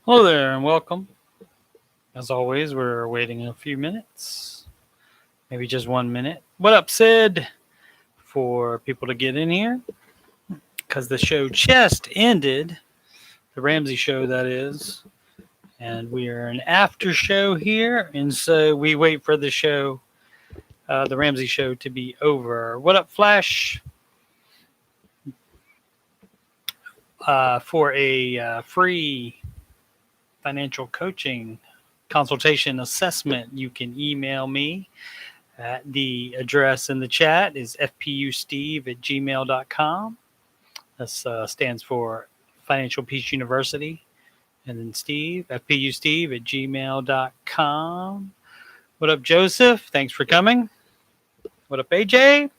Hello there and welcome. As always, we're waiting a few minutes, maybe just 1 minute. What up, Sid? For people to get in here because the show just ended, the Ramsey Show, that is, and we are an after show here, and so we wait for the show, the Ramsey Show, to be over. What up, Flash? For a free financial coaching consultation assessment, you can email me. The address in the chat is fpusteve@gmail.com. This stands for Financial Peace University. And then Steve, fpusteve@gmail.com. What up, Joseph? Thanks for coming. What up, AJ?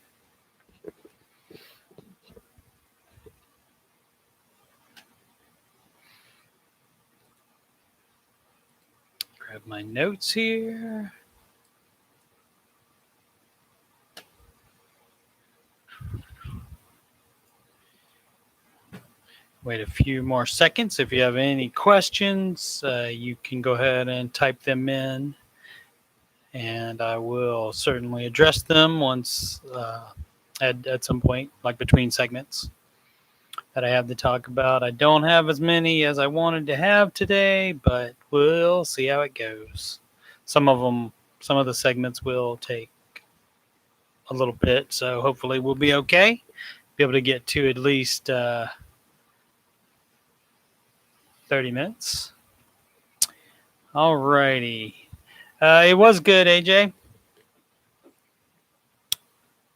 Grab my notes here. Wait a few more seconds. If you have any questions, you can go ahead and type them in, and I will certainly address them once at some point, like between segments that I have to talk about. I don't have as many as I wanted to have today, but we'll see how it goes. Some of the segments will take a little bit, so hopefully we'll be okay. Be able to get to at least 30 minutes. All righty. It was good, AJ.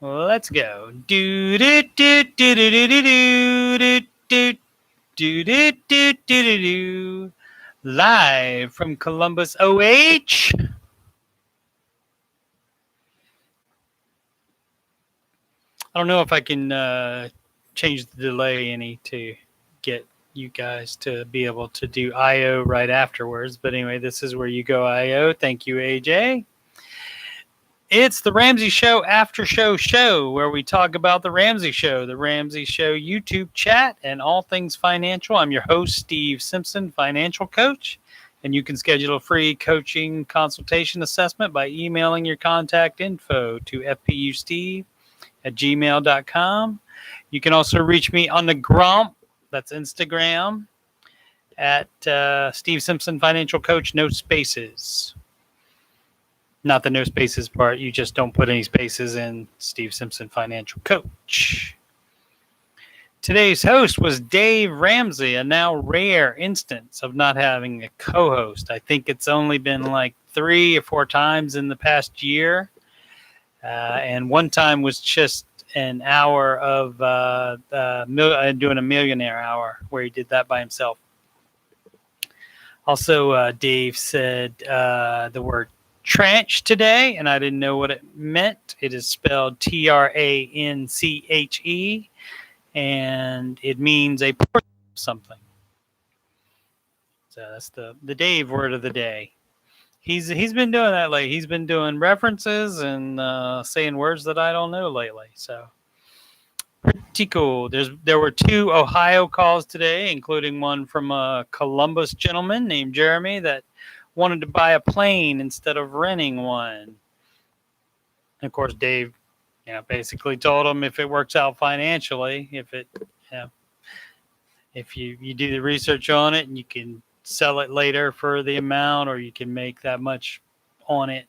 Let's go. Do do do do do do do do do do do do. Live from Columbus, OH. I don't know if I can change the delay any to get you guys to be able to do IO right afterwards. But anyway, this is where you go IO. Thank you, AJ. It's the Ramsey Show Aftershow show, where we talk about the Ramsey Show YouTube Chat, and all things financial. I'm your host, Steve Simpson, financial coach, and you can schedule a free coaching consultation assessment by emailing your contact info to fpusteve@gmail.com. You can also reach me on the Grump, that's Instagram, at Steve Simpson Financial Coach, no spaces. Not the no spaces part. You just don't put any spaces in Steve Simpson Financial Coach. Today's host was Dave Ramsey, a now rare instance of not having a co-host. I think it's only been like 3 or 4 times in the past year. And one time was just an hour of doing a millionaire hour where he did that by himself. Also, Dave said the word tranche today, and I didn't know what it meant. It is spelled TRANCHE, and it means a portion of something. So that's the Dave word of the day. He's been doing that lately. He's been doing references and saying words that I don't know lately. So pretty cool. There were 2 Ohio calls today, including one from a Columbus gentleman named Jeremy that wanted to buy a plane instead of renting one. And of course, Dave, basically told him if it works out financially, if you do the research on it and you can sell it later for the amount, or you can make that much on it,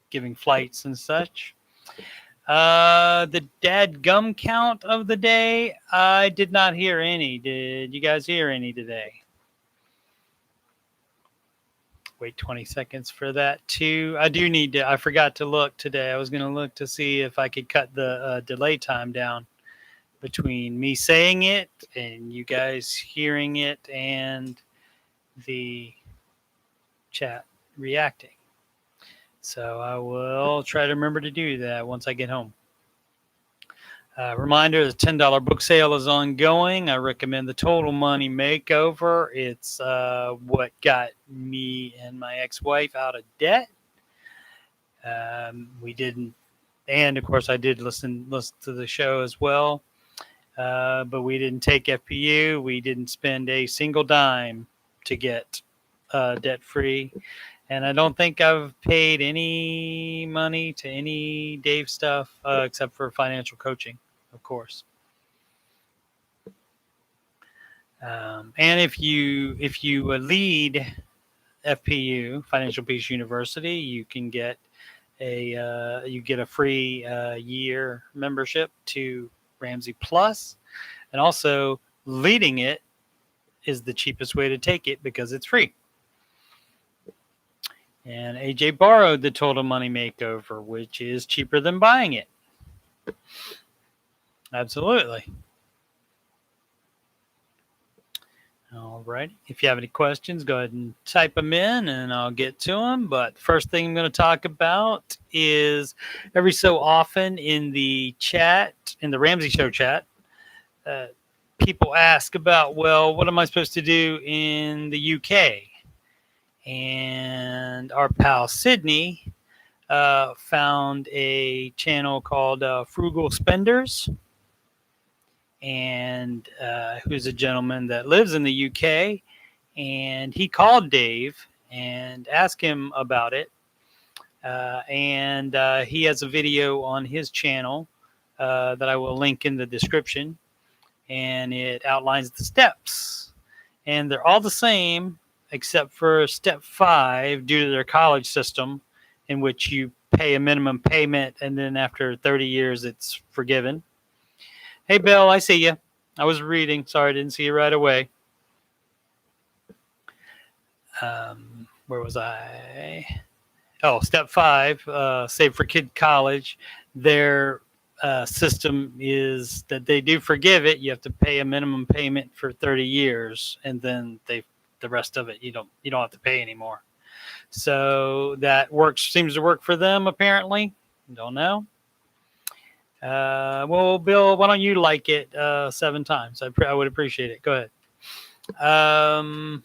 giving flights and such. The dadgum count of the day, I did not hear any. Did you guys hear any today? Wait 20 seconds for that too. I forgot to look today. I was going to look to see if I could cut the delay time down between me saying it and you guys hearing it and the chat reacting. So I will try to remember to do that once I get home. Reminder, the $10 book sale is ongoing. I recommend The Total Money Makeover. It's what got me and my ex-wife out of debt. We didn't, and of course I did listen to the show as well. But we didn't take FPU. We didn't spend a single dime to get debt-free. And I don't think I've paid any money to any Dave stuff except for financial coaching, of course. And if you lead FPU, Financial Peace University, you can get a free year membership to Ramsey Plus, and also leading it is the cheapest way to take it because it's free. And AJ borrowed the Total Money Makeover, which is cheaper than buying it. Absolutely. All right. If you have any questions, go ahead and type them in and I'll get to them. But first thing I'm going to talk about is every so often in the chat, in the Ramsey Show chat, people ask about, well, what am I supposed to do in the UK? And our pal Sydney found a channel called Frugal Spenders, and who's a gentleman that lives in the UK, and he called Dave and asked him about it. And he has a video on his channel that I will link in the description, and it outlines the steps, and they're all the same except for step 5 due to their college system, in which you pay a minimum payment and then after 30 years it's forgiven. Hey, Bill, I see you. I was reading. Sorry, I didn't see you right away. Where was I? Oh, step 5, save for kid college. Their system is that they do forgive it. You have to pay a minimum payment for 30 years, and then the rest of it you don't have to pay anymore. So that seems to work for them apparently. Don't know. Well, Bill, why don't you like it 7 times? I would appreciate it. Go ahead.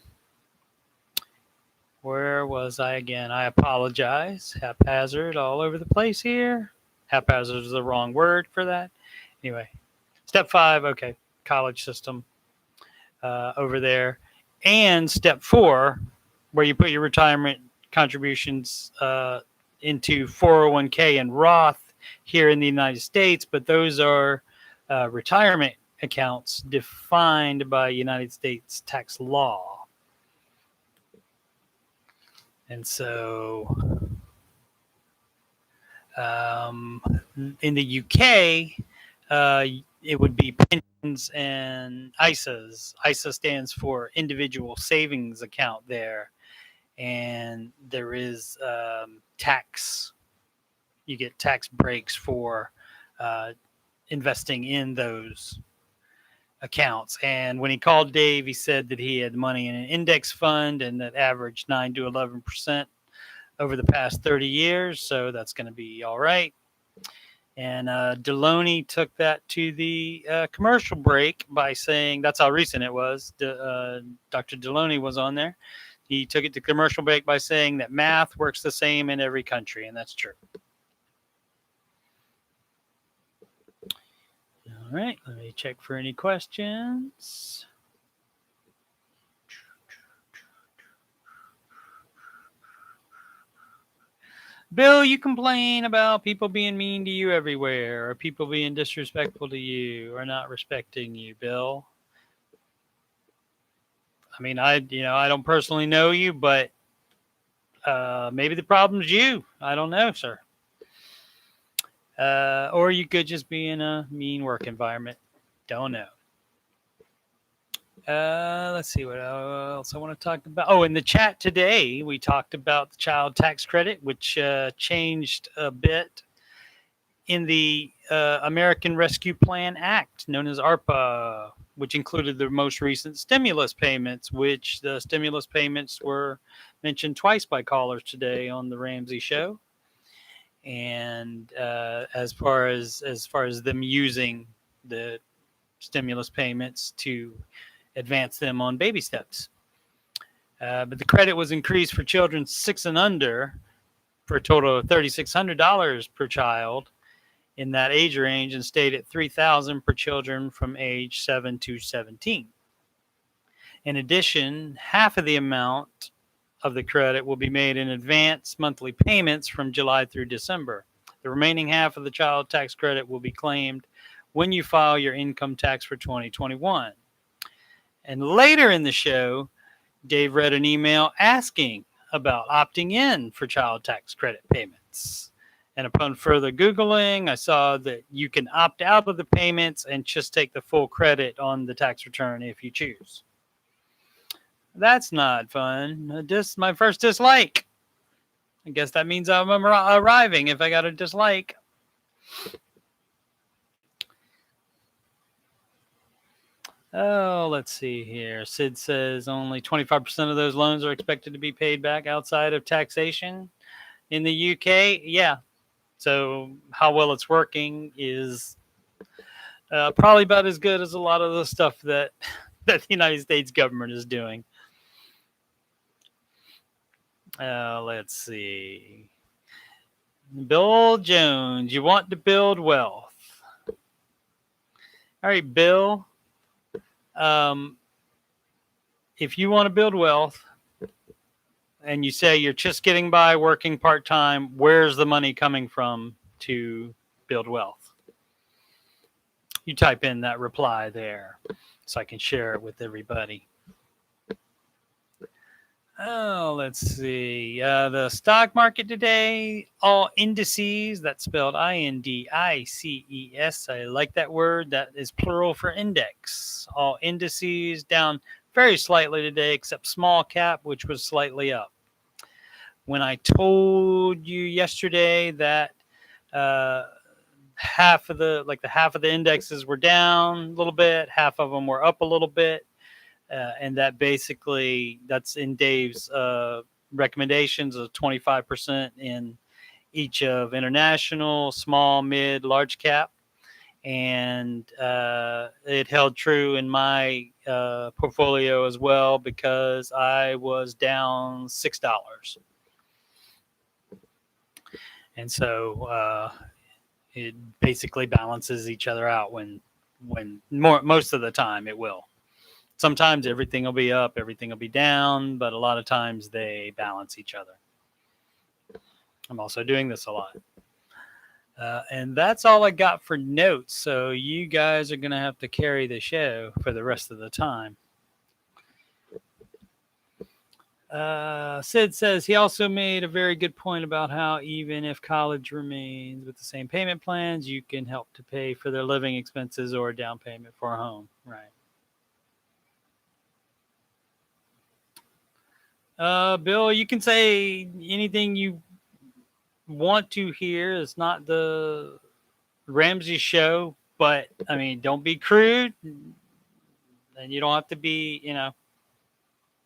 Where was I again? I apologize. Haphazard all over the place here. Haphazard is the wrong word for that. Anyway, step 5, okay, college system over there. And step 4, where you put your retirement contributions into 401k and Roth here in the United States, but those are retirement accounts defined by United States tax law. And so in the UK, it would be pensions and ISAs. ISA stands for individual savings account there. And there is tax. You get tax breaks for investing in those accounts. And when he called Dave, he said that he had money in an index fund and that averaged 9 to 11% over the past 30 years. So that's going to be all right. And Deloney took that to the commercial break by saying, that's how recent it was. Dr. Deloney was on there. He took it to commercial break by saying that math works the same in every country, and that's true. All right, let me check for any questions. Bill, you complain about people being mean to you everywhere, or people being disrespectful to you, or not respecting you, Bill. I mean, I don't personally know you, but maybe the problem's you. I don't know, sir. Or you could just be in a mean work environment. Don't know. Let's see what else I want to talk about. Oh, in the chat today, we talked about the child tax credit, which changed a bit in the American Rescue Plan Act, known as ARPA, which included the most recent stimulus payments, which the stimulus payments were mentioned twice by callers today on the Ramsey Show. And as far as them using the stimulus payments to advance them on baby steps. But the credit was increased for children 6 and under for a total of $3,600 per child in that age range, and stayed at $3,000 per children from age 7 to 17. In addition, half of the amount of the credit will be made in advance monthly payments from July through December. The remaining half of the child tax credit will be claimed when you file your income tax for 2021. And later in the show, Dave read an email asking about opting in for child tax credit payments. And upon further Googling, I saw that you can opt out of the payments and just take the full credit on the tax return if you choose. That's not fun. Just my first dislike. I guess that means I'm arriving if I got a dislike. Oh, let's see here. Sid says only 25% of those loans are expected to be paid back outside of taxation in the UK. Yeah. So how well it's working is probably about as good as a lot of the stuff that the United States government is doing. Let's see. Bill Jones, you want to build wealth. All right, Bill. If you want to build wealth and you say you're just getting by working part-time, where's the money coming from to build wealth? You type in that reply there so I can share it with everybody. Oh, let's see. The stock market today, all indices, that's spelled INDICES. I like that word. That is plural for index. All indices down very slightly today, except small cap, which was slightly up. When I told you yesterday that half of the indexes were down a little bit, half of them were up a little bit. And that basically, that's in Dave's recommendations of 25% in each of international, small, mid, large cap. And it held true in my portfolio as well because I was down $6. And so it basically balances each other out when most of the time it will. Sometimes everything will be up, everything will be down, but a lot of times they balance each other. I'm also doing this a lot. And that's all I got for notes. So you guys are going to have to carry the show for the rest of the time. Sid says he also made a very good point about how even if college remains with the same payment plans, you can help to pay for their living expenses or a down payment for a home. Right. Bill, you can say anything you want to hear. It's not the Ramsey Show, but I mean, don't be crude, and you don't have to be,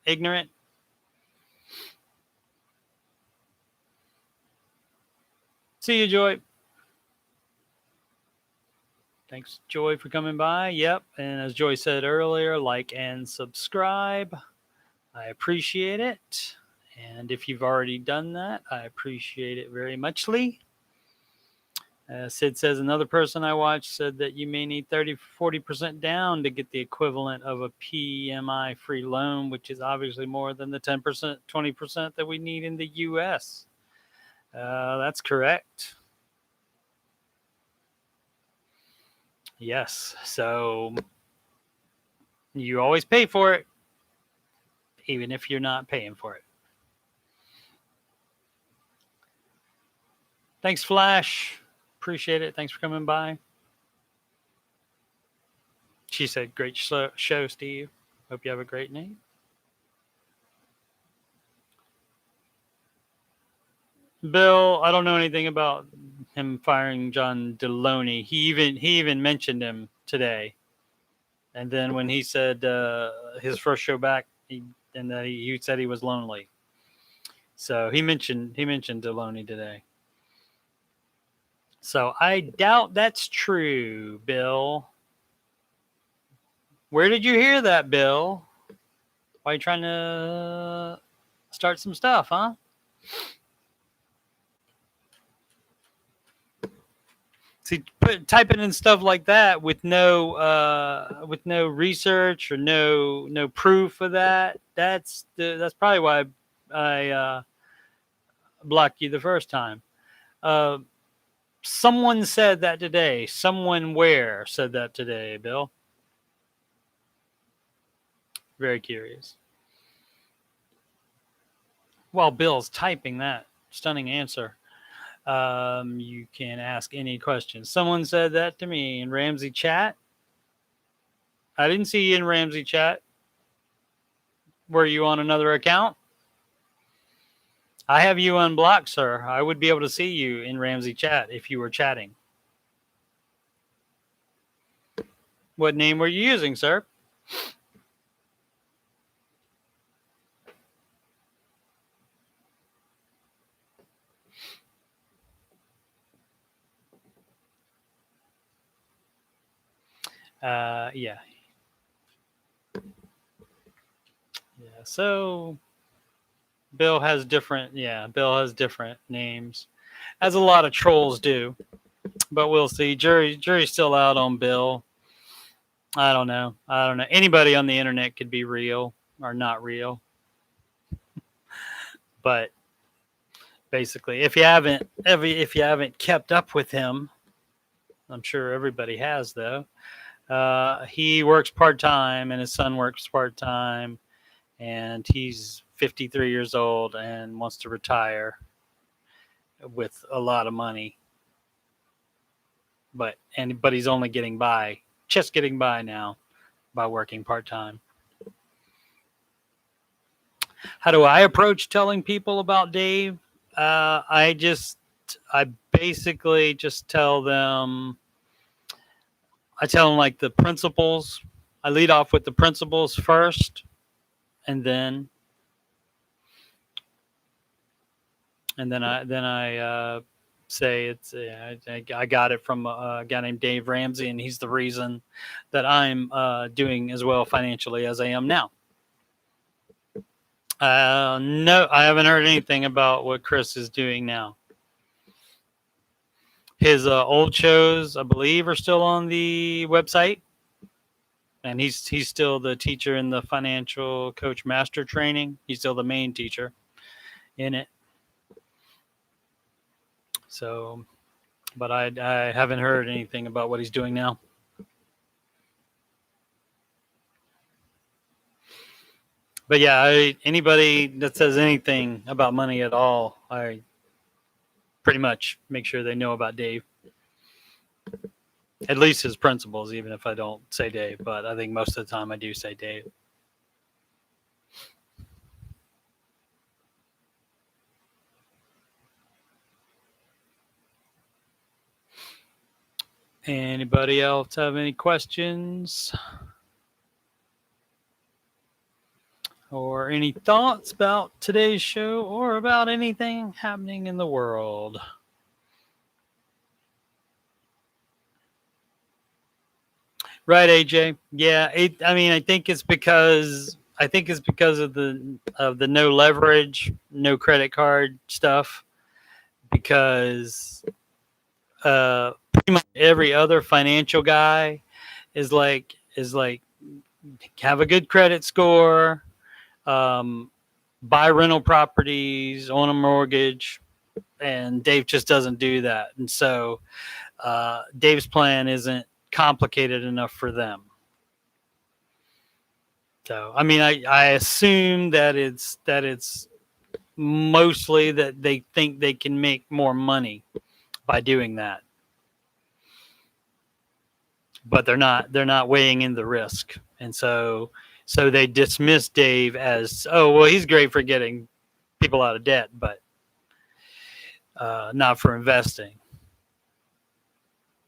ignorant. See you, Joy. Thanks, Joy, for coming by. Yep, and as Joy said earlier, like and subscribe. I appreciate it. And if you've already done that, I appreciate it very muchly. Sid says another person I watched said that you may need 40% down to get the equivalent of a PMI free loan, which is obviously more than the 10%, 20% that we need in the U.S. That's correct. Yes. So you always pay for it, even if you're not paying for it. Thanks, Flash. Appreciate it. Thanks for coming by. She said, great show, Steve. Hope you have a great night. Bill, I don't know anything about him firing John Deloney. He even mentioned him today. And then when he said his first show back, he said he was lonely. So he mentioned Deloney today. So I doubt that's true, Bill. Where did you hear that, Bill? Why are you trying to start some stuff, huh? See, typing in stuff like that with no research or no proof of that. That's probably why I blocked you the first time. Someone said that today. Someone where said that today, Bill? Very curious. While Bill's typing that stunning answer, you can ask any questions. Someone said that to me in Ramsey Chat. I didn't see you in Ramsey Chat. Were you on another account? I have you unblocked, sir. I would be able to see you in Ramsey Chat if you were chatting. What name were you using, sir? Yeah. So Bill has different names, as a lot of trolls do. But we'll see. Jury's still out on Bill. I don't know. Anybody on the internet could be real or not real. But basically, if you haven't kept up with him, I'm sure everybody has though. He works part-time and his son works part-time, and he's 53 years old and wants to retire with a lot of money. But he's only getting by now by working part-time. How do I approach telling people about Dave? I basically just tell them like the principles. I lead off with the principles first, and then I say it's I got it from a guy named Dave Ramsey, and he's the reason that I'm doing as well financially as I am now. No, I haven't heard anything about what Chris is doing now. His old shows, I believe, are still on the website, and he's still the teacher in the Financial Coach Master Training. He's still the main teacher in it. So, but I haven't heard anything about what he's doing now. But yeah, anybody that says anything about money at all, I pretty much make sure they know about Dave. At least his principles, even if I don't say Dave. But I think most of the time I do say Dave. Anybody else have any questions? Or any thoughts about today's show or about anything happening in the world? Right, AJ. Yeah, I think it's because of the no leverage, no credit card stuff. Because pretty much every other financial guy is like have a good credit score, buy rental properties, own a mortgage, and Dave just doesn't do that. And so Dave's plan isn't complicated enough for them. So I assume that it's mostly that they think they can make more money by doing that, but they're not weighing in the risk, and so they dismiss Dave as, oh well, he's great for getting people out of debt, but not for investing.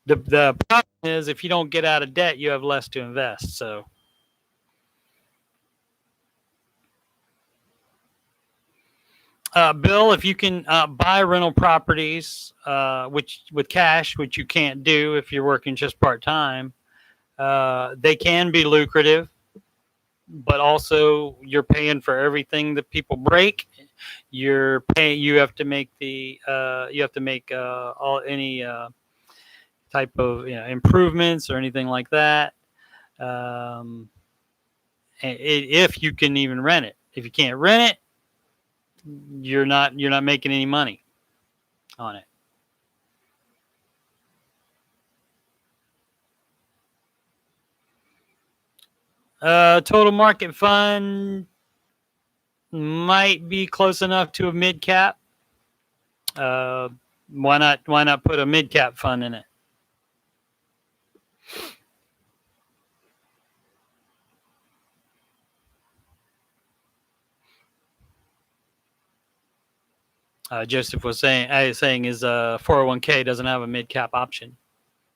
The problem is, if you don't get out of debt, you have less to invest. So Bill, if you can buy rental properties, which with cash, which you can't do if you're working just part-time, they can be lucrative, but also you're paying for everything that people break. You have to make all any type of improvements or anything like that. If you can even rent it. If you can't rent it, you're not making any money on it. Total market fund might be close enough to a mid cap. Why not put a mid cap fund in it? Joseph was saying his 401k doesn't have a mid cap option.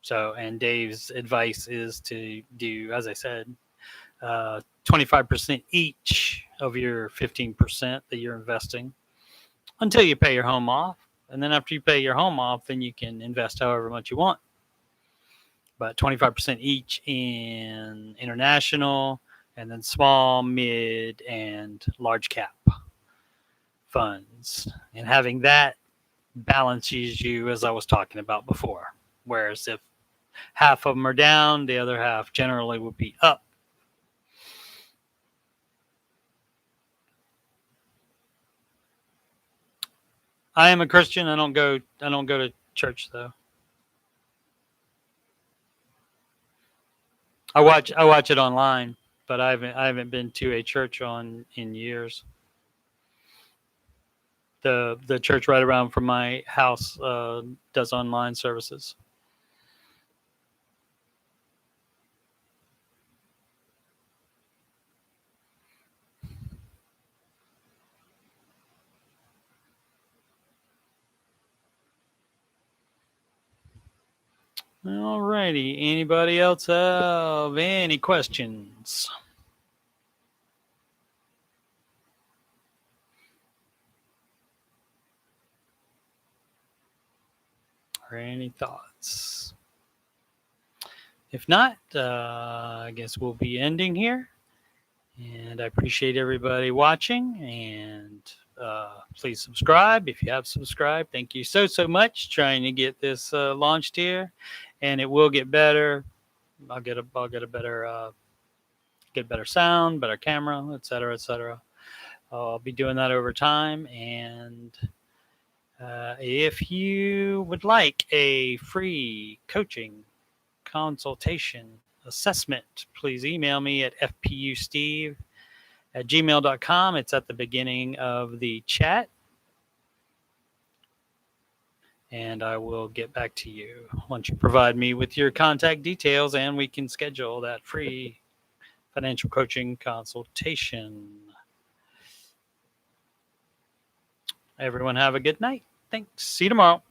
So, and Dave's advice is to do, as I said, 25% each of your 15% that you're investing until you pay your home off. And then after you pay your home off, then you can invest however much you want. But 25% each in international, and then small, mid, and large cap funds. And having that balances you, as I was talking about before. Whereas if half of them are down, the other half generally would be up. I am a Christian. I don't go to church though. I watch it online, but I haven't been to a church in years. The church right around from my house does online services. All righty. Anybody else have any questions? Or any thoughts? If not, I guess we'll be ending here. And I appreciate everybody watching. And please subscribe if you have subscribed. Thank you so much. Trying to get this launched here, and it will get better. I'll get a better sound, better camera, etc. I'll be doing that over time. And if you would like a free coaching consultation assessment, please email me at fpusteve@gmail.com. It's at the beginning of the chat. And I will get back to you once you provide me with your contact details, and we can schedule that free financial coaching consultation. Everyone have a good night. Thanks. See you tomorrow.